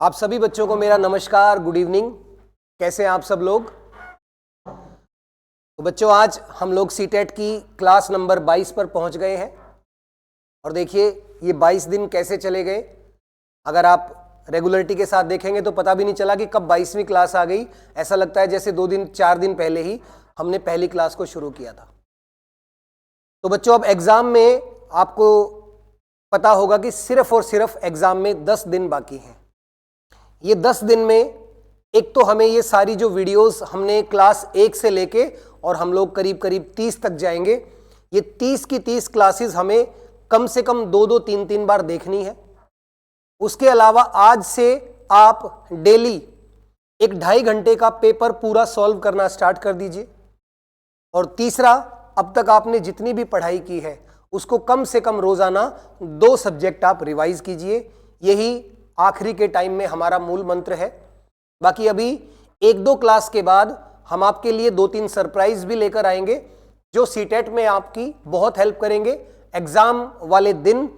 आप सभी बच्चों को मेरा नमस्कार, गुड इवनिंग। कैसे हैं आप सब लोग? तो बच्चों, आज हम लोग सीटेट की क्लास नंबर 22 पर पहुंच गए हैं। और देखिए ये 22 दिन कैसे चले गए। अगर आप रेगुलरिटी के साथ देखेंगे तो पता भी नहीं चला कि कब 22वीं क्लास आ गई। ऐसा लगता है जैसे 2-4 दिन पहले ही हमने पहली क्लास को शुरू किया था। तो बच्चों, अब एग्जाम में आपको पता होगा कि सिर्फ और सिर्फ एग्जाम में 10 दिन बाकी हैं। ये 10 दिन में एक तो हमें ये सारी जो वीडियोस हमने क्लास 1 से लेके और हम लोग करीब करीब 30 तक जाएंगे, ये 30 की 30 क्लासेस हमें कम से कम 2-2, 3-3 बार देखनी है। उसके अलावा आज से आप डेली 1-2.5 घंटे का पेपर पूरा सॉल्व करना स्टार्ट कर दीजिए। और तीसरा, अब तक आपने जितनी भी पढ़ाई की है उसको कम से कम रोजाना 2 सब्जेक्ट आप रिवाइज कीजिए। यही आखिरी के टाइम में हमारा मूल मंत्र है। बाकी अभी 1-2 क्लास के बाद हम आपके लिए 2-3 सरप्राइज भी लेकर आएंगे जो सीटेट में आपकी बहुत हेल्प करेंगे। एग्जाम वाले दिन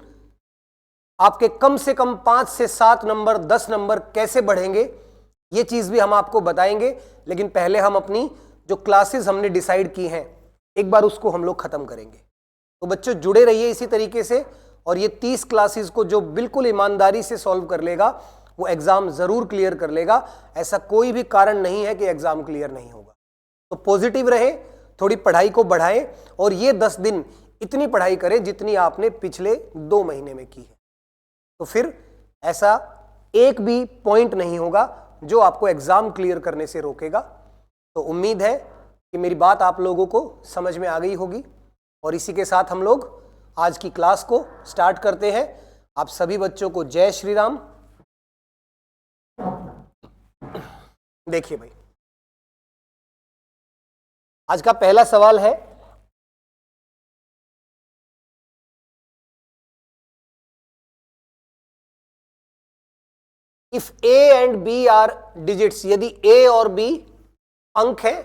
आपके कम से कम 5 से 7 नंबर, 10 नंबर कैसे बढ़ेंगे, ये चीज भी हम आपको बताएंगे। लेकिन पहले हम अपनी जो क्लासेस हमने डिसाइड की हैं एक बार उसको हम लोग खत्म करेंगे। तो बच्चों जुड़े रहिए इसी तरीके से। और ये 30 क्लासेस को जो बिल्कुल ईमानदारी से सॉल्व कर लेगा वो एग्जाम जरूर क्लियर कर लेगा। ऐसा कोई भी कारण नहीं है कि एग्जाम क्लियर नहीं होगा। तो पॉजिटिव रहे, थोड़ी पढ़ाई को बढ़ाएं और ये 10 दिन इतनी पढ़ाई करें जितनी आपने पिछले 2 महीने में की है। तो फिर ऐसा एक भी पॉइंट नहीं होगा जो आपको एग्जाम क्लियर करने से रोकेगा। तो उम्मीद है कि मेरी बात आप लोगों को समझ में आ गई होगी। और इसी के साथ हम लोग आज की क्लास को स्टार्ट करते हैं। आप सभी बच्चों को जय श्री राम। देखिए भाई, आज का पहला सवाल है, if A and B are digits, यदि ए और बी अंक है,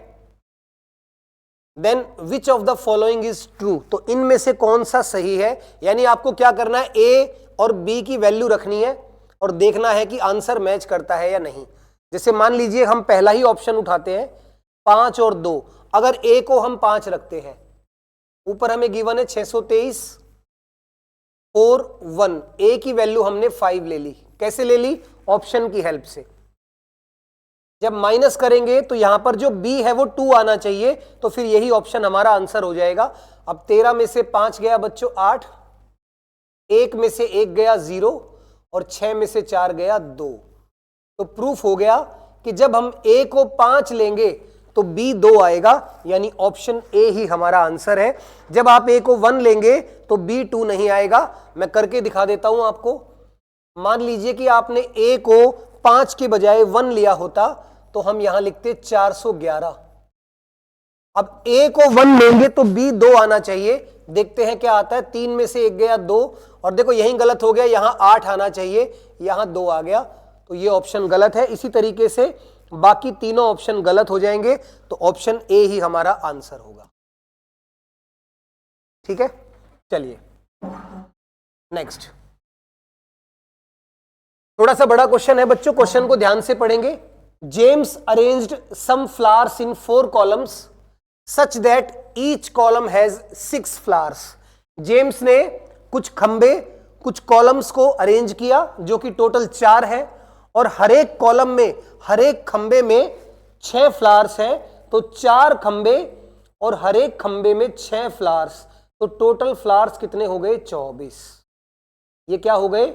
then which of the following is true. तो इनमें से कौन सा सही है। यानी आपको क्या करना है, ए और बी की वैल्यू रखनी है और देखना है कि आंसर मैच करता है या नहीं। जैसे मान लीजिए हम पहला ही ऑप्शन उठाते हैं 5 और 2। अगर ए को हम 5 रखते हैं, ऊपर हमें गिवन है 623 और 1, ए की वैल्यू हमने 5 ले ली। कैसे ले ली? ऑप्शन की हेल्प से। जब माइनस करेंगे तो यहां पर जो बी है वो 2 आना चाहिए, तो फिर यही ऑप्शन हमारा आंसर हो जाएगा। अब 13 में से 5 गया बच्चों 8, 1 में से 1 गया 0 और 6 में से 4 गया 2। तो प्रूफ हो गया कि जब हम ए को 5 लेंगे तो बी 2 आएगा, यानी ऑप्शन ए ही हमारा आंसर है। जब आप ए को 1 लेंगे तो बी 2 नहीं आएगा। मैं करके दिखा देता हूं आपको। मान लीजिए कि आपने ए को 5 के बजाय 1 लिया होता तो हम यहां लिखते 411। अब ए को 1 लेंगे तो बी 2 आना चाहिए। देखते हैं क्या आता है। 3 में से 1 गया 2 और देखो यहीं गलत हो गया, यहां 8 आना चाहिए, यहां 2 आ गया, तो ये ऑप्शन गलत है। इसी तरीके से बाकी तीनों ऑप्शन गलत हो जाएंगे, तो ऑप्शन ए ही हमारा आंसर होगा। ठीक है, चलिए नेक्स्ट। थोड़ा सा बड़ा क्वेश्चन है बच्चों, क्वेश्चन को ध्यान से पढ़ेंगे। James arranged some flowers in 4 columns such that each column has 6 flowers. James ने कुछ खंबे, कुछ कॉलम्स को अरेंज किया जो कि टोटल 4 है, और हर एक कॉलम में, हर एक खंबे में 6 फ्लावर्स है। तो 4 खंबे और हर एक खंबे में 6 फ्लावर्स, तो टोटल फ्लावर्स कितने हो गए? 24। ये क्या हो गए?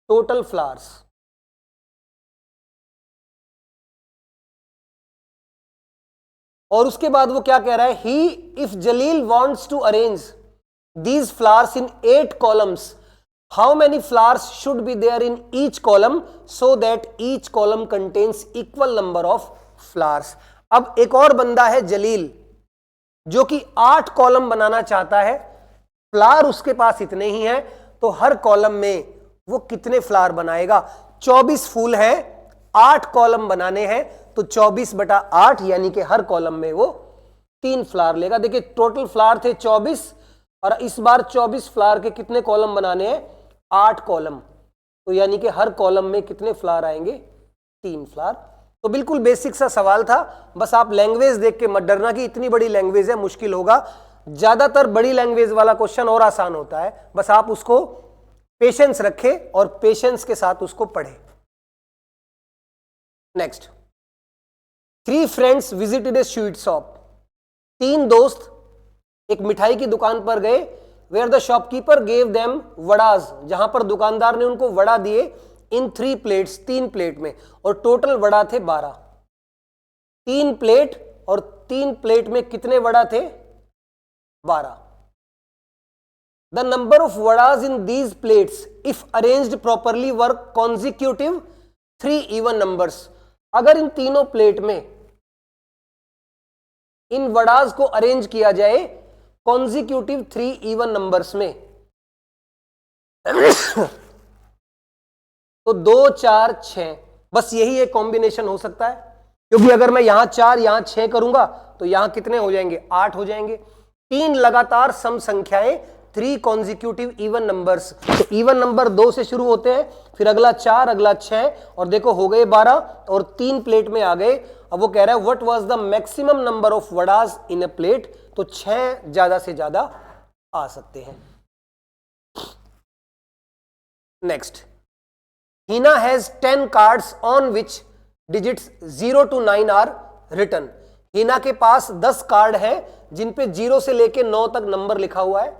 Total flowers. और उसके बाद वो क्या कह रहा है, he if Jalil wants to arrange these flowers in 8 columns, how many flowers should be there in each column so that each column contains equal number of flowers. अब एक और बंदा है जलील, जो कि 8 कॉलम बनाना चाहता है। फ्लावर उसके पास इतने ही हैं, तो हर कॉलम में वो कितने फ्लावर बनाएगा? 24 फूल हैं, 8 कॉलम बनाने हैं, तो 24/8 यानी कि हर कॉलम में वो 3 फ्लावर लेगा। देखिए टोटल फ्लावर थे 24 और इस बार 24 फ्लावर के कितने कॉलम बनाने हैं? 8 कॉलम। तो यानी कि हर कॉलम में कितने फ्लावर आएंगे? 3 फ्लावर। तो बिल्कुल बेसिक सा सवाल था, बस आप लैंग्वेज देख के मत डरना कि इतनी बड़ी लैंग्वेज है, मुश्किल होगा। ज्यादातर बड़ी लैंग्वेज वाला क्वेश्चन और आसान होता है, बस आप उसको पेशेंस रखें और पेशेंस के साथ उसको पढ़ें। Next, 3 friends visited a sweet shop. 3 दोस्त एक मिठाई की दुकान पर गए, where the shopkeeper gave them vadas, जहां पर दुकानदार ने उनको वड़ा दिए, इन 3 प्लेट्स, 3 प्लेट में, और टोटल वड़ा थे 12। 3 प्लेट और 3 प्लेट में कितने वड़ा थे? 12। The number of vadas in these plates if arranged properly were consecutive 3 even numbers. अगर इन तीनों प्लेट में इन वड़ाज को अरेंज किया जाए कॉन्जिक्यूटिव 3 इवन नंबर्स में, तो 2, 4, 6, बस यही एक कॉम्बिनेशन हो सकता है। क्योंकि अगर मैं यहां 4 यहां 6 करूंगा तो यहां कितने हो जाएंगे? 8 हो जाएंगे। 3 लगातार सम संख्याएं, 3 कॉन्जिक्यूटिव इवन नंबर्स। तो इवन नंबर 2 से शुरू होते हैं, फिर अगला 4, अगला 6, और देखो हो गए 12 और 3 प्लेट में आ गए। अब वो कह रहा है what was the maximum number of vadas in a plate, तो 6 ज्यादा से ज्यादा आ सकते हैं। Next, Hina has 10 cards on which digits 0 to 9 are written. Hina के पास 10 कार्ड हैं जिन पे 0 से लेके 9 तक नंबर लिखा हुआ है।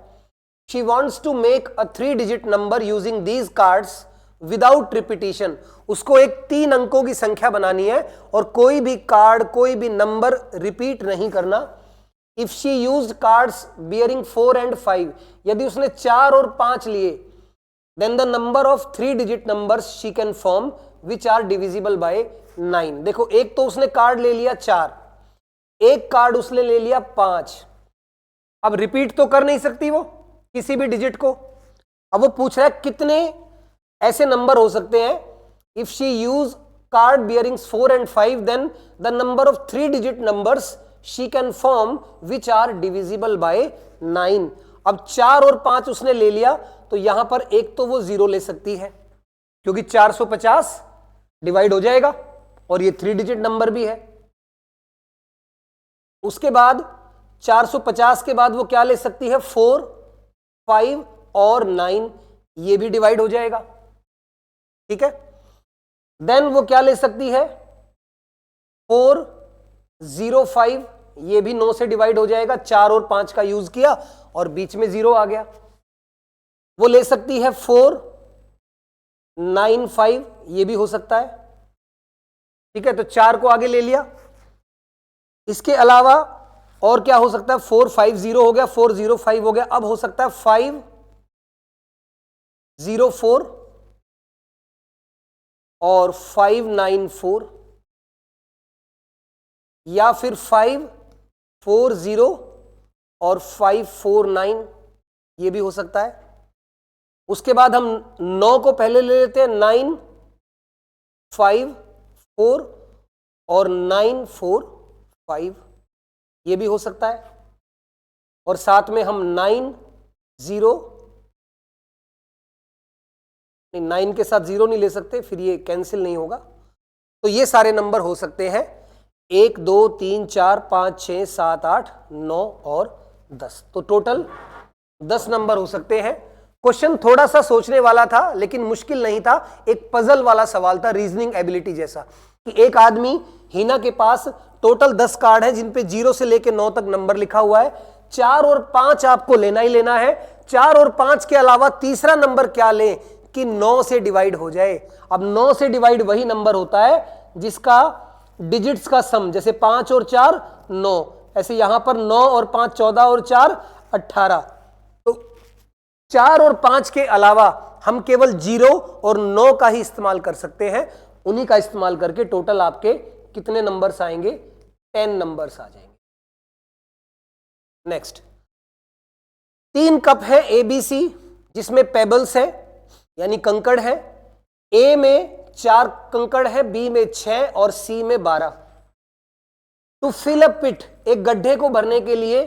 She wants to make a 3-digit number using these cards without repetition. उसको एक 3 अंकों की संख्या बनानी है और कोई भी कार्ड, कोई भी नंबर रिपीट नहीं करना। If she used cards bearing 4 and 5, यदि उसने 4 और 5 लिए, then the number of 3-digit numbers she can form which are divisible by 9. देखो, एक तो उसने कार्ड ले लिया 4, एक कार्ड उसने ले लिया 5। अब रिपीट तो कर नहीं सकती वो किसी भी डिजिट को। अब वो पूछ रहा है कितने ऐसे नंबर हो सकते हैं। If she use card bearings 4 and 5, then the number of 3-digit numbers she can form which are divisible by 9. अब 4 और 5 उसने ले लिया, तो यहां पर एक तो वो 0 ले सकती है क्योंकि 450 डिवाइड हो जाएगा और ये 3-digit नंबर भी है। उसके बाद 450 के बाद वो क्या ले सकती है? 4, 5 और 9, ये भी डिवाइड हो जाएगा। ठीक है, देन वो क्या ले सकती है? 4, 0, 5, ये भी 9 से डिवाइड हो जाएगा। 4 और 5 का यूज किया और बीच में 0 आ गया। वो ले सकती है 4, 9, 5, ये भी हो सकता है। ठीक है, तो 4 को आगे ले लिया। इसके अलावा और क्या हो सकता है? 4, 5, 0 हो गया, 4, 0, 5 हो गया। अब हो सकता है 5, 0, 4 और 5, 9, 4, या फिर 5, 4, 0 और 5, 4, 9, ये भी हो सकता है। उसके बाद हम 9 को पहले ले लेते हैं, 9, 5, 4 और 9, 4, 5, ये भी हो सकता है। और साथ में हम 9, 0, 9 के साथ 0 नहीं ले सकते, फिर ये कैंसिल नहीं होगा। तो ये सारे नंबर हो सकते हैं 1, 2, 3, 4, 5, 6, 7, 8, 9 और 10। तो टोटल 10 नंबर हो सकते हैं। क्वेश्चन थोड़ा सा सोचने वाला था लेकिन मुश्किल नहीं था, एक पजल वाला सवाल था, रीजनिंग एबिलिटी जैसा, कि एक आदमी, हिना के पास टोटल 10 कार्ड है जिन पे 0 से लेके 9 तक नंबर लिखा हुआ है। 4 और 5 आपको लेना ही लेना है। 4 और 5 के अलावा तीसरा नंबर क्या लें कि 9 से डिवाइड हो जाए। अब 9 से डिवाइड वही नंबर होता है जिसका डिजिट्स का सम, जैसे 5 और 4 9, ऐसे यहां पर 9 और 5 14 और 4 18। तो 4 और 5 के अलावा हम केवल 0 और 9 का ही इस्तेमाल कर सकते हैं। उन्हीं का इस्तेमाल करके टोटल आपके कितने नंबर्स आएंगे? 10 नंबर्स आ जाएंगे। नेक्स्ट, 3 कप है ABC जिसमें पेबल्स है यानी कंकड़ है। A में 4 कंकड़ है, B में 6 और C में 12। टू फिल अ पिट, एक गड्ढे को भरने के लिए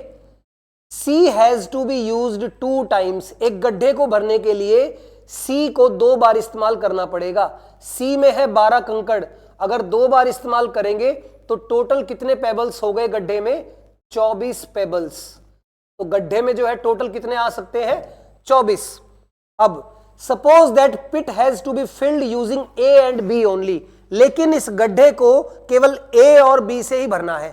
C has to be used 2 times, एक गड्ढे को भरने के लिए सी को 2 बार इस्तेमाल करना पड़ेगा। सी में है 12 कंकड़, अगर 2 बार इस्तेमाल करेंगे तो टोटल कितने पेबल्स हो गए गड्ढे में? 24 पेबल्स। तो गड्ढे में जो है टोटल कितने आ सकते हैं? 24। अब suppose that pit has to be filled using A and B only, लेकिन इस गड्ढे को केवल ए और बी से ही भरना है।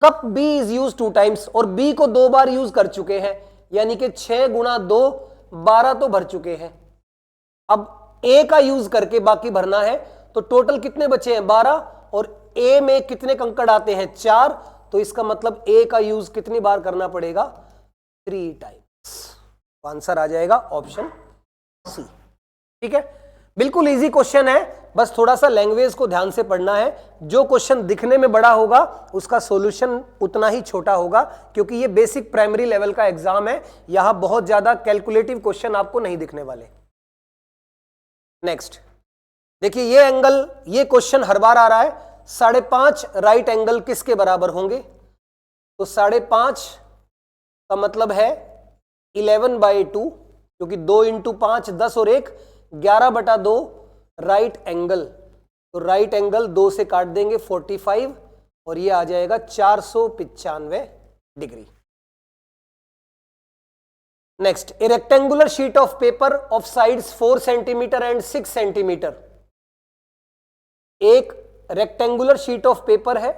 Cup B is use 2 times और बी को 2 बार यूज कर चुके हैं, यानी कि 6 गुणा 2 12 तो भर चुके हैं। अब ए का यूज करके बाकी भरना है, तो टोटल कितने बचे हैं? 12। और ए में कितने कंकड़ आते हैं? 4। तो इसका मतलब ए का यूज कितनी बार करना पड़ेगा? 3 टाइम्स। तो आंसर आ जाएगा ऑप्शन सी। ठीक है, बिल्कुल इजी क्वेश्चन है, बस थोड़ा सा लैंग्वेज को ध्यान से पढ़ना है। जो क्वेश्चन दिखने में बड़ा होगा उसका सॉल्यूशन उतना ही छोटा होगा, क्योंकि ये बेसिक प्राइमरी लेवल का एग्जाम है। यहां बहुत ज्यादा कैलकुलेटिव क्वेश्चन आपको नहीं दिखने वाले। नेक्स्ट देखिए, ये एंगल, ये क्वेश्चन हर बार आ रहा है, 5.5 राइट एंगल किसके बराबर होंगे? तो 5.5 का मतलब है 11/2, क्योंकि 2 × 5 10 और 1 11/2 राइट एंगल। तो राइट एंगल 2 से काट देंगे 45 और ये आ जाएगा 495 degree. Next, A rectangular sheet of paper of sides 4 centimetre and 6 centimetre. एक रेक्टेंगुलर शीट ऑफ पेपर है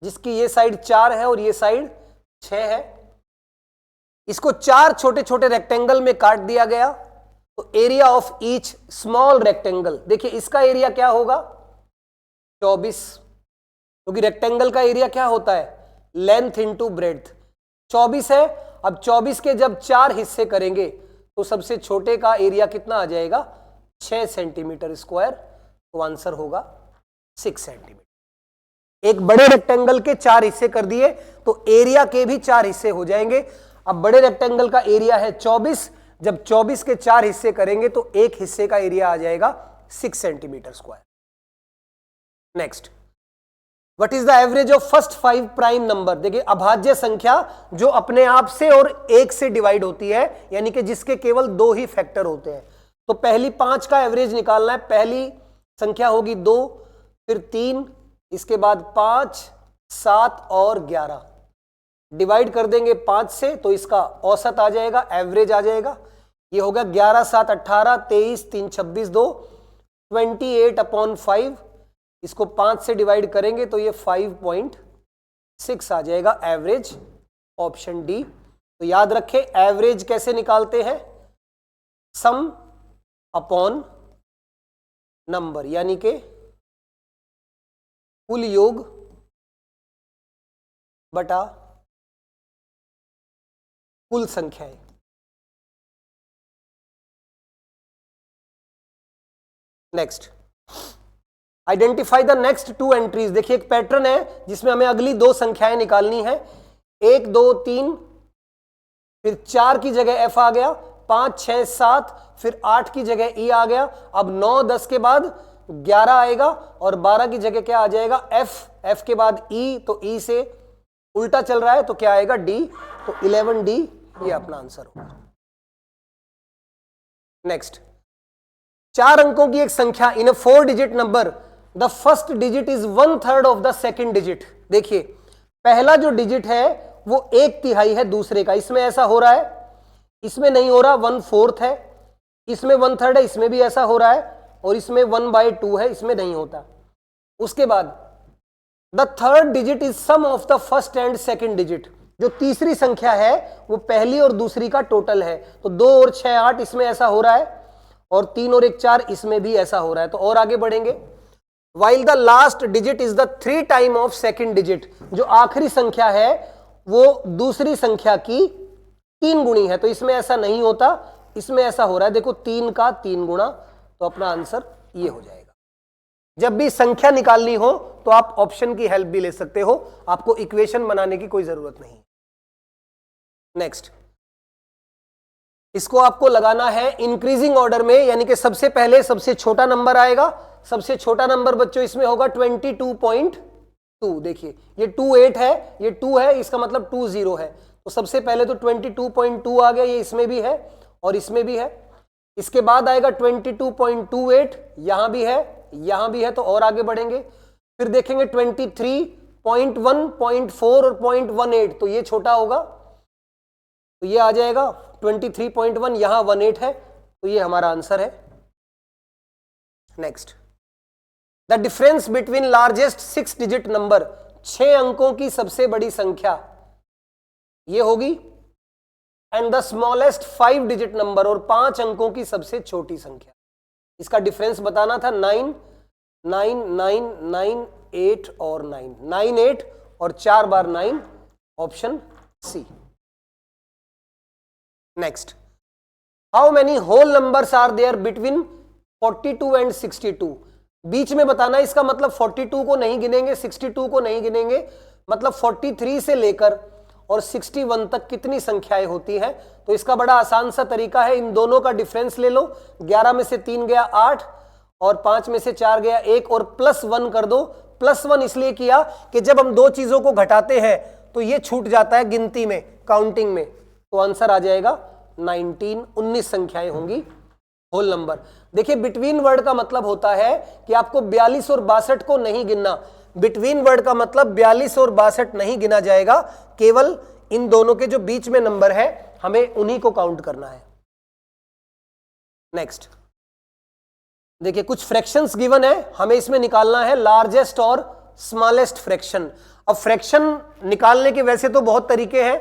जिसकी ये साइड 4 है और ये साइड 6 है। इसको 4 छोटे छोटे रेक्टेंगल में काट दिया गया। तो area of each small rectangle, देखिए इसका एरिया क्या होगा? 24, क्योंकि रेक्टेंगल का एरिया क्या होता है? Length into breadth. 24 है। अब 24 के जब 4 हिस्से करेंगे तो सबसे छोटे का एरिया कितना आ जाएगा? 6 सेंटीमीटर स्क्वायर। तो आंसर होगा 6 सेंटीमीटर। एक बड़े रेक्टेंगल के 4 हिस्से कर दिए तो एरिया के भी 4 हिस्से हो जाएंगे। अब बड़े रेक्टेंगल का एरिया है 24, जब 24 के 4 हिस्से करेंगे तो एक हिस्से का एरिया आ जाएगा 6 centimetre square. Next, what is the average of first 5 prime number? देखिए, अभाज्य संख्या जो अपने आप से और 1 से डिवाइड होती है, यानी कि जिसके केवल 2 ही फैक्टर होते हैं। तो पहली 5 का एवरेज निकालना है। पहली संख्या होगी 2, फिर 3, इसके बाद 5, 7 और 11। डिवाइड कर देंगे 5 से तो इसका औसत आ जाएगा, एवरेज आ जाएगा। ये होगा 11 7 18, 23 3 26 2, 28/5। इसको 5 से डिवाइड करेंगे तो ये 5.6 आ जाएगा, एवरेज। Option D. तो याद रखें, एवरेज कैसे निकालते हैं? सम अपॉन नंबर, यानी कि कुल योग बटा कुल संख्याएं। Next, identify the next 2 entries. देखिए, एक पैटर्न है जिसमें हमें अगली 2 संख्याएं निकालनी है। 1 2 3, फिर 4 की जगह f आ गया, 5 6 7, फिर 8 की जगह e आ गया। अब 9 10 के बाद 11 आएगा और 12 की जगह क्या आ जाएगा? f के बाद e, तो e से उल्टा चल रहा है तो क्या आएगा? d। तो 11d ये अपना आंसर होगा। नेक्स्ट, 4 अंकों की एक संख्या इन अ 4 digit number, the first digit is 1/3 of the second digit. देखिए, पहला जो डिजिट है वो 1/3 है दूसरे का। इसमें ऐसा हो रहा है, इसमें नहीं हो रहा। 1/4 है, इसमें 1/3 है, इसमें भी ऐसा हो रहा है, और इसमें 1/2 है, इसमें नहीं होता। उसके बाद the third digit is sum of the first and second digit. जो तीसरी संख्या है वो पहली और दूसरी का टोटल है। तो 2 और 6 8, इसमें ऐसा हो रहा है, और 3 और 1 4, इसमें भी ऐसा हो रहा है। तो और आगे बढ़ेंगे। While the last digit is the 3 time of second digit. जो आखिरी संख्या है वो दूसरी संख्या की 3 गुणी है। तो इसमें ऐसा नहीं होता, इसमें ऐसा हो रहा है। देखो, 3 का 3 गुणा। तो अपना आंसर ये हो जाएगा। जब भी संख्या निकालनी हो तो आप ऑप्शन की हेल्प भी ले सकते हो, आपको इक्वेशन बनाने की कोई जरूरत नहीं। नेक्स्ट, इसको आपको लगाना है इंक्रीजिंग ऑर्डर में, यानी कि सबसे पहले सबसे छोटा नंबर आएगा। सबसे छोटा नंबर बच्चों इसमें होगा 22.2। देखिए, ये 28 है, ये 2 है, इसका मतलब 20 है। तो सबसे पहले तो 22.2 आ गया, ये इसमें भी है और इसमें भी है। इसके बाद आएगा 22.28, यहां भी है, यहां भी है, तो और आगे बढ़ेंगे। फिर देखेंगे 23.1, 0.4 और 0.18, तो ये छोटा होगा, तो ये आ जाएगा 23.1, यहां 18 है, तो ये हमारा आंसर है। Next, the difference between largest 6 digit number, 6 अंकों की सबसे बड़ी संख्या ये होगी, and the smallest 5 digit number, और 5 अंकों की सबसे छोटी संख्या। इसका डिफरेंस बताना था 9, 9, 9, 9, 8 और 9, 9, 8 और 4 बार 9, option C. Next, how many whole numbers are there between 42 and 62, बीच में बताना, इसका मतलब 42 को नहीं गिनेंगे, 62 को नहीं गिनेंगे, मतलब 43 से लेकर और 61 तक कितनी संख्याएं होती हैं। तो इसका बड़ा आसान सा तरीका है, इन दोनों का डिफरेंस ले लो, 11 में से 3 गया 8 और 5 में से 4 गया 1 और +1 कर दो। +1 इसलिए किया कि जब हम दो चीजों को घटाते हैं तो ये छूट जाता है गिनती में, काउंटिंग में, तो आंसर आ जाएगा 19, 19 संख्याएं होंगी होल नंबर। देखिए, बिटवीन वर्ड का मतलब होता है कि आपको 42 और 62 को नहीं गिनना, बिटवीन वर्ड का मतलब 42 और 62 नहीं गिना जाएगा, केवल इन दोनों के जो बीच में नंबर है हमें उन्हीं को काउंट करना है। नेक्स्ट, देखिए कुछ फ्रैक्शंस गिवन है, हमें इसमें निकालना है लार्जेस्ट और स्मॉलेस्ट फ्रैक्शन। अब फ्रैक्शन निकालने के वैसे तो बहुत तरीके हैं,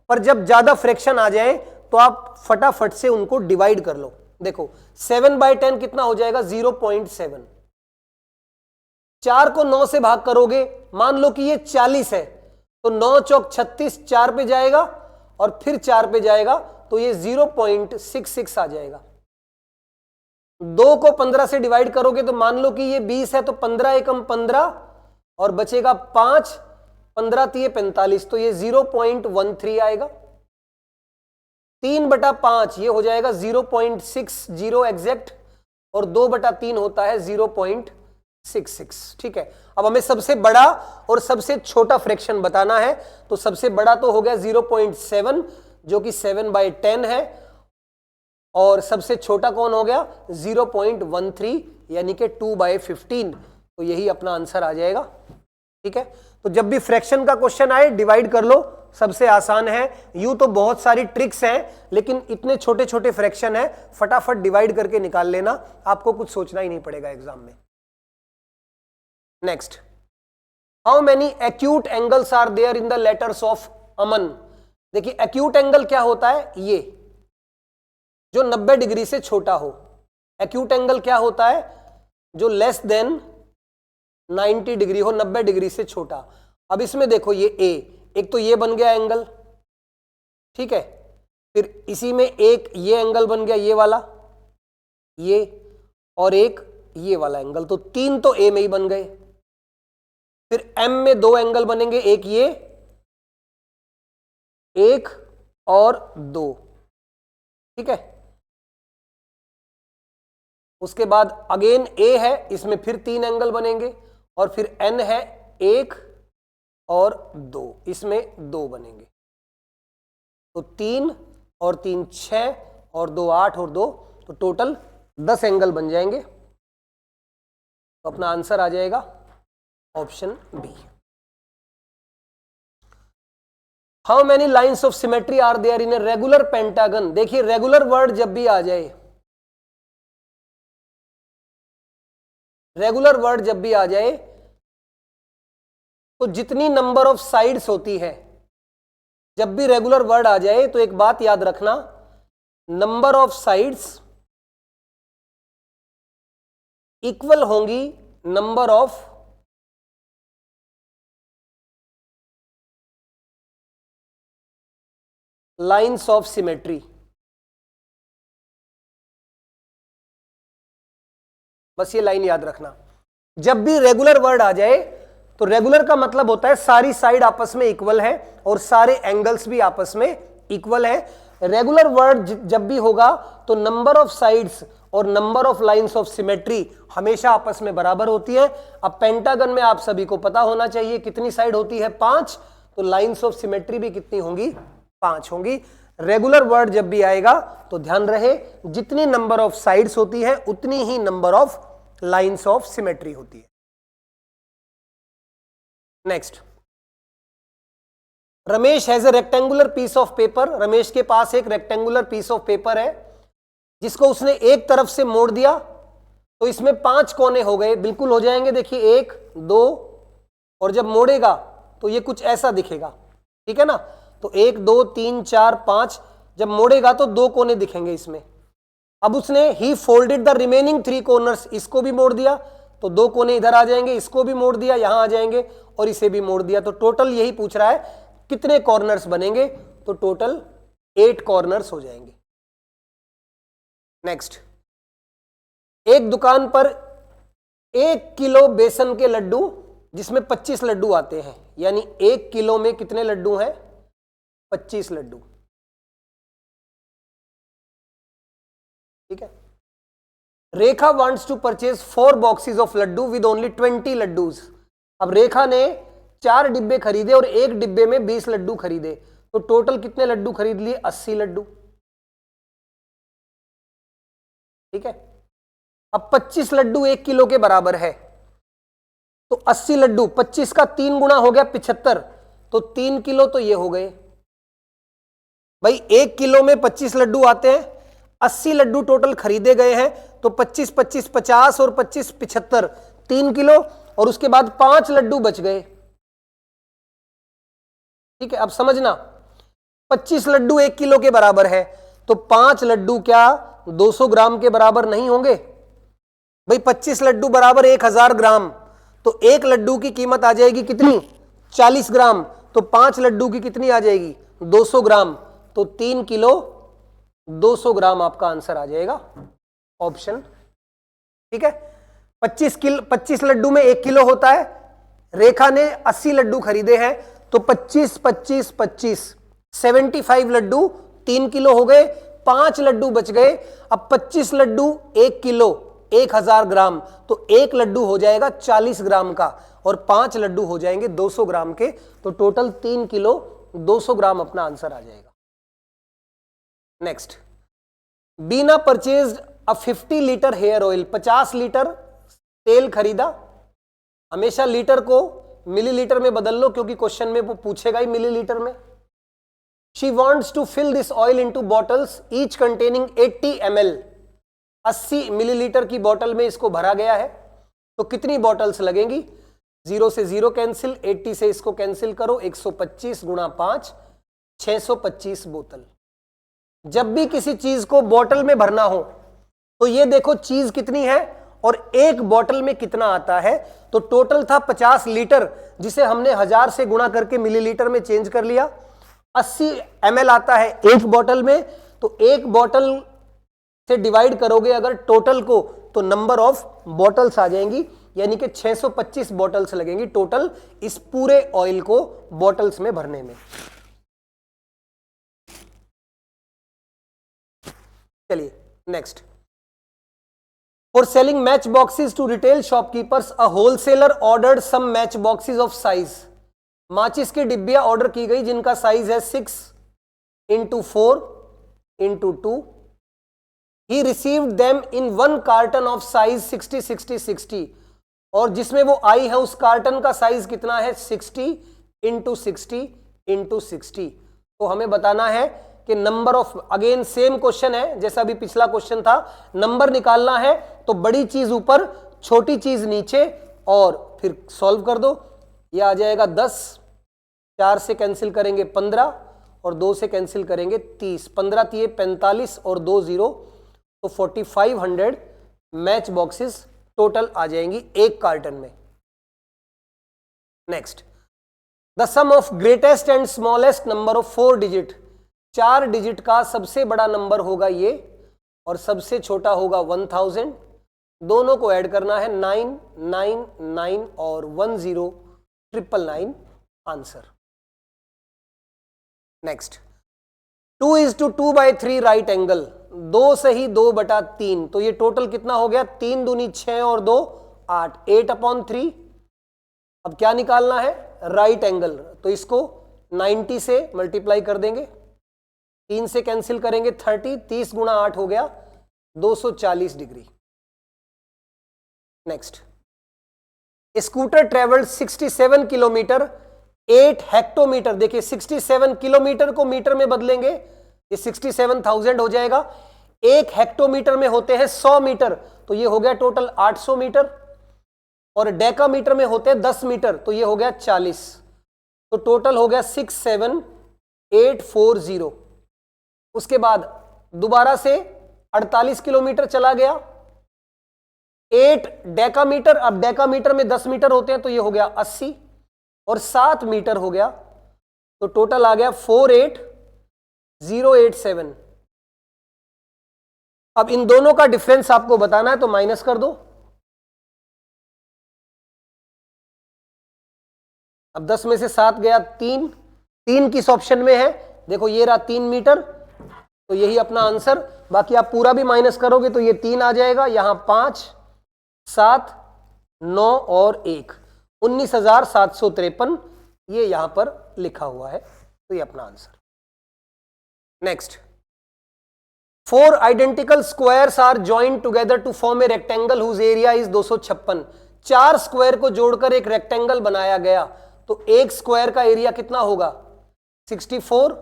पर जब ज्यादा फ्रैक्शन आ जाए तो आप फटाफट से उनको डिवाइड कर लो। देखो 7/10 कितना हो जाएगा, 0.7। 4 को 9 से भाग करोगे, मान लो कि ये 40 है, तो 9 चौक 36, 4 पे जाएगा और फिर 4 पे जाएगा, तो ये 0.66 आ जाएगा। 2 को 15 से डिवाइड करोगे तो मान लो कि ये 20 है, तो 15 एकम 15 और बचेगा 5, 15 तिये 45, तो ये 0.13 आएगा। 3/5 ये हो जाएगा 0.60 एग्जैक्ट, और 2/3 होता है 0.66। ठीक है, अब हमें सबसे बड़ा और सबसे छोटा फ्रैक्शन बताना है, तो सबसे बड़ा तो हो गया 0.7 जो कि 7/10 है, और सबसे छोटा कौन हो गया 0.13 यानी कि 2/15, तो यही अपना आंसर आ जाएगा। ठीक है, तो जब भी फ्रैक्शन का क्वेश्चन आए डिवाइड कर लो, सबसे आसान है। यूं तो बहुत सारी ट्रिक्स हैं, लेकिन इतने छोटे छोटे फ्रैक्शन है, फटाफट डिवाइड करके निकाल लेना, आपको कुछ सोचना ही नहीं पड़ेगा एग्जाम में। Next, how many acute angles are there in the letters of Aman. देखिए एक्यूट एंगल क्या होता है, ये जो 90 डिग्री से छोटा हो। एक्यूट एंगल क्या होता है, जो लेस देन 90 डिग्री हो, 90 डिग्री से छोटा। अब इसमें देखो ये ए, एक तो ये बन गया एंगल, ठीक है, फिर इसी में एक ये एंगल बन गया, ये वाला, ये, और एक ये वाला एंगल, तो 3 तो ए में ही बन गए। फिर एम में 2 एंगल बनेंगे, एक ये, एक और 2। ठीक है, उसके बाद अगेन ए है, इसमें फिर 3 एंगल बनेंगे, और फिर एन है, 1 और 2, इसमें 2 बनेंगे, तो 3 और 3 6 और 2 8 और 2, तो टोटल 10 एंगल बन जाएंगे। तो अपना आंसर आ जाएगा option B. How many lines of symmetry are there in a regular pentagon. देखिए रेगुलर वर्ड जब भी आ जाए, रेगुलर वर्ड जब भी आ जाए, तो जितनी नंबर ऑफ साइड्स होती है, जब भी रेगुलर वर्ड आ जाए तो एक बात याद रखना, नंबर ऑफ साइड्स इक्वल होंगी number of lines of symmetry. बस ये लाइन याद रखना, जब भी रेगुलर वर्ड आ जाए तो रेगुलर का मतलब होता है सारी साइड आपस में इक्वल है और सारे एंगल्स भी आपस में इक्वल है। रेगुलर वर्ड जब भी होगा तो नंबर ऑफ साइड्स और number of lines of symmetry हमेशा आपस में बराबर होती है। अब पेंटागन में आप सभी को पता होना चाहिए कितनी साइड होती है, 5, तो लाइंस ऑफ सिमेट्री भी कितनी होंगी, 5 होंगी। रेगुलर वर्ड जब भी आएगा तो ध्यान रहे जितनी नंबर ऑफ साइड्स होती है उतनी ही number of lines of symmetry होती है। Next, Ramesh has a rectangular piece of paper. Ramesh के पास एक रेक्टेंगुलर पीस ऑफ पेपर है जिसको उसने एक तरफ से मोड़ दिया तो इसमें 5 कोने हो गए, बिल्कुल हो जाएंगे। देखिए 1 2 और जब मोड़ेगा तो ये कुछ ऐसा दिखेगा, ठीक है ना। तो 1 2 3 4 5 जब मोड़ेगा तो 2 कोने दिखेंगे इसमें। अब उसने ही फोल्डेड द रिमेनिंग 3 कॉर्नर्स, इसको भी मोड़ दिया तो 2 कोने इधर आ जाएंगे, इसको भी मोड़ दिया यहां आ जाएंगे और इसे भी मोड़ दिया। तो टोटल यही पूछ रहा है कितने कॉर्नर्स बनेंगे, तो टोटल 8 कॉर्नर्स हो जाएंगे। नेक्स्ट, एक दुकान पर 1 किलो बेसन के लड्डू जिसमें 25 लड्डू आते हैं, यानी 1 किलो में कितने लड्डू हैं, 25 लड्डू, ठीक है। Rekha wants to purchase 4 boxes of laddoo with only 20 laddoos. अब रेखा ने 4 डिब्बे खरीदे और एक डिब्बे में 20 लड्डू खरीदे, तो टोटल कितने लड्डू खरीद लिए, 80 लड्डू, ठीक है। अब 25 लड्डू 1 किलो के बराबर है तो 80 लड्डू 25 का 3 गुना हो गया 75, तो 3 किलो तो ये हो गए भाई। 1 किलो में 25 लड्डू आते हैं, 80 लड्डू टोटल खरीदे गए हैं, तो 25 25 50 और 25 75, 3 किलो, और उसके बाद 5 लड्डू बच गए, ठीक है। अब समझना 25 लड्डू 1 किलो के बराबर है तो 5 लड्डू क्या 200 ग्राम के बराबर नहीं होंगे भाई। 25 लड्डू बराबर 1000 ग्राम, तो 1 लड्डू की कीमत आ जाएगी कितनी, 40 ग्राम, तो 5 लड्डू की कितनी आ जाएगी, 200 ग्राम, तो 3 किलो 200 ग्राम आपका आंसर आ जाएगा, ऑप्शन, ठीक है। 25 लड्डू में 1 किलो होता है, रेखा ने 80 लड्डू खरीदे हैं तो 25 25 25 75 लड्डू 3 किलो हो गए, 5 लड्डू बच गए। अब 25 लड्डू 1 किलो 1000 ग्राम, तो 1 लड्डू हो जाएगा 40 ग्राम का और 5 लड्डू हो जाएंगे 200 ग्राम के, तो टोटल 3 किलो 200 ग्राम अपना आंसर आ जाएगा। नेक्स्ट, बीना परचेज्ड अ 50 लीटर हेयर ऑयल, 50 लीटर तेल खरीदा। हमेशा लीटर को मिलीलीटर में बदल लो क्योंकि क्वेश्चन में वो पूछेगा ही मिलीलीटर में। She wants to fill this oil into bottles each containing 80 ml, 80 millilitre की बोतल में इसको भरा गया है, तो कितनी बॉटल्स लगेंगी, 0 से 0 कैंसिल, 80 से इसको कैंसिल करो, 125 गुणा 5 625 बोतल। जब भी किसी चीज को बोतल में भरना हो तो ये देखो चीज कितनी है और एक बोतल में कितना आता है। तो टोटल था 50 लीटर जिसे हमने 1000 से गुणा करके मिलीलीटर में चेंज कर लिया। 80 ml आता है एक बोतल में, तो एक बोतल से डिवाइड करोगे अगर टोटल को तो नंबर ऑफ बॉटल्स आ जाएंगी, यानी कि 625 बॉटल्स लगेंगी टोटल इस पूरे ऑयल को बॉटल्स में भरने में। चलिए next, for selling match boxes to retail shopkeepers a wholesaler ordered some match boxes of size. माचिस की डिब्बियां ऑर्डर की गई जिनका साइज है 6x4x2। He received them in 1 carton of size 60-60-60, और जिसमें वो आई है उस कार्टन का साइज कितना है 60x60x60। तो हमें बताना है कि number of, again same question है जैसा भी पिछला क्वेश्चन था, नंबर निकालना है तो बड़ी चीज ऊपर छोटी चीज नीचे और फिर सॉल्व कर दो। ये आ जाएगा 10, 4 से कैंसिल करेंगे 15 और 2 से कैंसिल करेंगे 30, 15 तिये 45 और 2 0, तो 4500 मैच बॉक्सेस टोटल आ जाएंगी एक कार्टन में। Next, the sum of greatest and smallest number of 4 digit, 4 digit का सबसे बड़ा नंबर होगा ये और सबसे छोटा होगा 1000। दोनों को ऐड करना है 999 और 10999 आंसर। नेक्स्ट, 2:2/3 राइट एंगल, 2 से ही 2/3, तो ये टोटल कितना हो गया, 3 दूनी 6 और 2 8, 8/3। अब क्या निकालना है, राइट एंगल, तो इसको 90 से मल्टीप्लाई कर देंगे, 3 से कैंसिल करेंगे 30, 30 गुणा 8 हो गया 240 degree. Next, scooter travelled 67 kilometre 8 hectometre. देखिए 67 किलोमीटर को मीटर में बदलेंगे, ये 67,000 हो जाएगा। 1 हेक्टोमीटर में होते हैं 100 मीटर, तो ये हो गया टोटल 800 मीटर। और डेकामीटर में होते हैं 10 मीटर, तो ये हो गया 40। तो टोटल हो गया 67840। उसके बाद दोबारा से 48 किलोमीटर चला गया 8 डेकामीटर। अब डेकामीटर में 10 मीटर होते हैं, तो ये हो गया 80 और 7 मीटर हो गया, तो टोटल आ गया 48087। अब इन दोनों का डिफरेंस आपको बताना है, तो माइनस कर दो। अब 10 में से 7 गया 3, 3 किस ऑप्शन में है? देखो ये रहा 3 मीटर, तो यही अपना आंसर। बाकी आप पूरा भी माइनस करोगे तो ये 3 आ जाएगा, यहां 5, 7, 9 और 1, 19,753 ये यहां पर लिखा हुआ है, तो ये अपना answer. Next, 4 identical squares are joined together to form a rectangle whose area is 256। 4 square को जोड़कर एक रेक्टेंगल बनाया गया, तो एक स्क्वायर का एरिया कितना होगा? 64।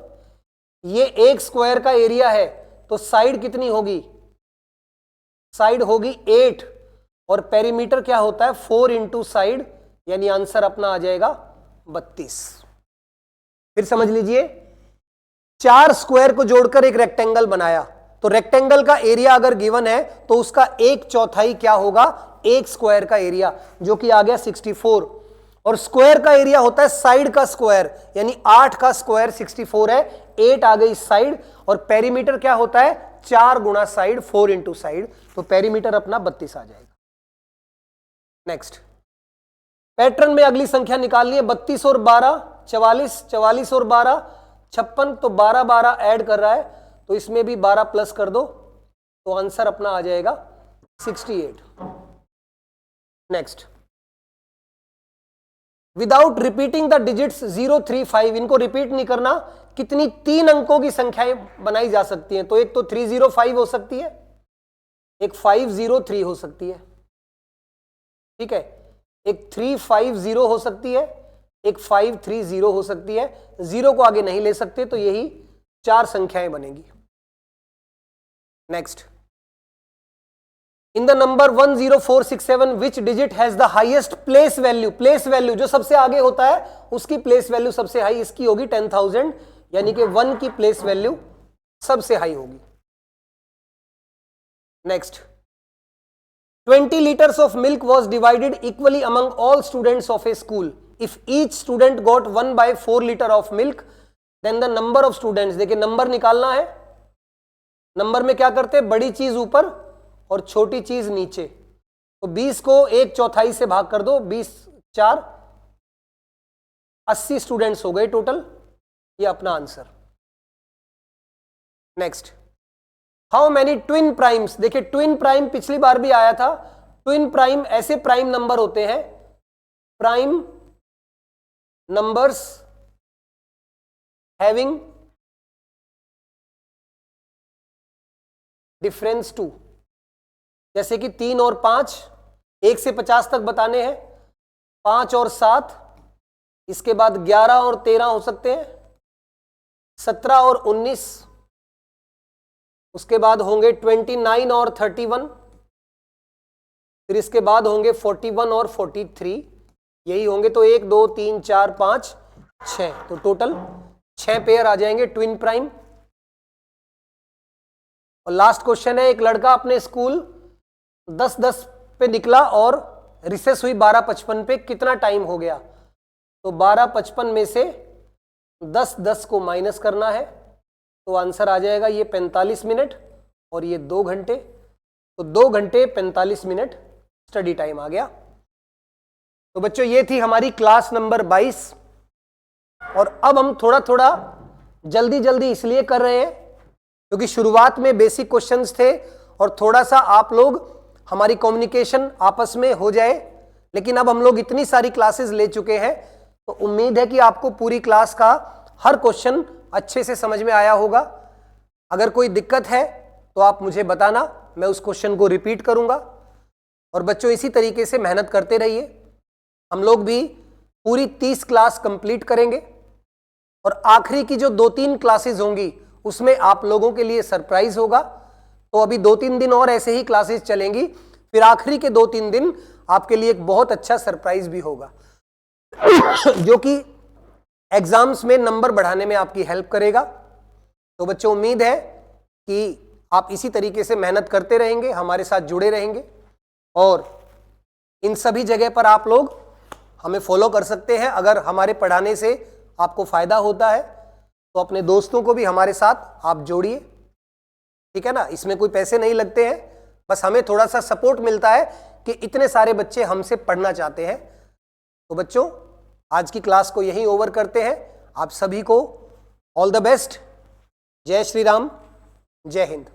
ये एक स्क्वायर का एरिया है, तो साइड कितनी होगी? साइड होगी 8 और पेरीमीटर क्या होता है? 4 इंटू साइड, यानी आंसर अपना आ जाएगा 32। फिर समझ लीजिए, 4 स्क्वायर को जोड़कर एक रेक्टेंगल बनाया, तो रेक्टेंगल का एरिया अगर गिवन है तो उसका 1/4 क्या होगा? एक स्क्वायर का एरिया, जो कि आ गया 64। और स्क्वायर का एरिया होता है साइड का स्क्वायर, यानी 8 का स्क्वायर 64 है, 8 आ गई साइड। और पेरीमीटर क्या होता है? 4 गुणा साइड, 4 इंटू साइड, तो पेरीमीटर अपना 32 आ जाएगा। नेक्स्ट, पैटर्न में अगली संख्या निकालनी है। 32 और 12 44, 44 और 12 56, तो 12 12 ऐड कर रहा है, तो इसमें भी 12 प्लस कर दो, तो आंसर अपना आ जाएगा 68। Next, without repeating the digits 0, 3, 5, इनको रिपीट नहीं करना। कितनी 3 अंकों की संख्याएं बनाई जा सकती हैं? तो एक तो 305 हो सकती है, एक 503 हो सकती है, ठीक है, एक 350 हो सकती है, एक 530 हो सकती है। 0 को आगे नहीं ले सकते, तो यही 4 संख्याएं बनेगी। Next, in the number 10467 which digit has the highest place value? Place value जो सबसे आगे होता है उसकी प्लेस वैल्यू सबसे हाई, इसकी होगी 10,000, यानी कि 1 की प्लेस वैल्यू सबसे हाई होगी। Next, 20 liters of milk was divided equally among all students of a school. If each student got 1/4 liter of milk, then the number of students, देखिए number निकालना है। नंबर में क्या करते हैं? बड़ी चीज ऊपर और छोटी चीज नीचे, तो 20 को 1/4 से भाग कर दो, 20 4 80 स्टूडेंट्स हो गए टोटल, ये अपना answer. Next, how many twin primes? देखिए ट्विन प्राइम पिछली बार भी आया था। ट्विन प्राइम ऐसे प्राइम नंबर होते हैं, प्राइम नंबर्स हैविंग डिफरेंस 2, जैसे कि 3 और 5, 1 से 50 तक बताने हैं, 5 और 7, इसके बाद 11 और 13 हो सकते हैं, 17 और 19, उसके बाद होंगे 29 और 31, फिर इसके बाद होंगे 41 और 43, यही होंगे। तो 1 2 3 4 5 6, तो टोटल 6 पेयर आ जाएंगे ट्विन प्राइम। और लास्ट क्वेश्चन है, एक लड़का अपने स्कूल 10:10 पे निकला और रिसेस हुई 12:55 पे, कितना टाइम हो गया? तो 12:55 में से 10:10 को माइनस करना है, तो आंसर आ जाएगा ये 45 मिनट और ये 2 घंटे, तो 2 घंटे 45 मिनट स्टडी टाइम आ गया। तो बच्चों ये थी हमारी क्लास नंबर 22, और अब हम थोड़ा थोड़ा जल्दी जल्दी इसलिए कर रहे हैं क्योंकि शुरुआत में बेसिक क्वेश्चंस थे और थोड़ा सा आप लोग हमारी कम्युनिकेशन आपस में हो जाए। लेकिन अब हम लोग इतनी सारी क्लासेस ले चुके हैं, तो उम्मीद है कि आपको पूरी क्लास का हर क्वेश्चन अच्छे से समझ में आया होगा। अगर कोई दिक्कत है तो आप मुझे बताना, मैं उस क्वेश्चन को रिपीट करूंगा। और बच्चों इसी तरीके से मेहनत करते रहिए, हम लोग भी पूरी 30 क्लास कंप्लीट करेंगे और आखिरी की जो 2-3 क्लासेस होंगी उसमें आप लोगों के लिए सरप्राइज होगा। तो अभी 2-3 दिन और ऐसे ही क्लासेस चलेंगी, फिर आखिरी के 2-3 दिन आपके लिए एक बहुत अच्छा सरप्राइज भी होगा जो कि एग्जाम्स में नंबर बढ़ाने में आपकी हेल्प करेगा। तो बच्चों उम्मीद है कि आप इसी तरीके से मेहनत करते रहेंगे, हमारे साथ जुड़े रहेंगे और इन सभी जगह पर आप लोग हमें फॉलो कर सकते हैं। अगर हमारे पढ़ाने से आपको फायदा होता है तो अपने दोस्तों को भी हमारे साथ आप जोड़िए, ठीक है ना। इसमें कोई पैसे नहीं लगते हैं, बस हमें थोड़ा सा सपोर्ट मिलता है कि इतने सारे बच्चे हमसे पढ़ना चाहते हैं। तो बच्चों आज की क्लास को यहीं ओवर करते हैं। आप सभी को ऑल द बेस्ट। जय श्री राम, जय हिंद।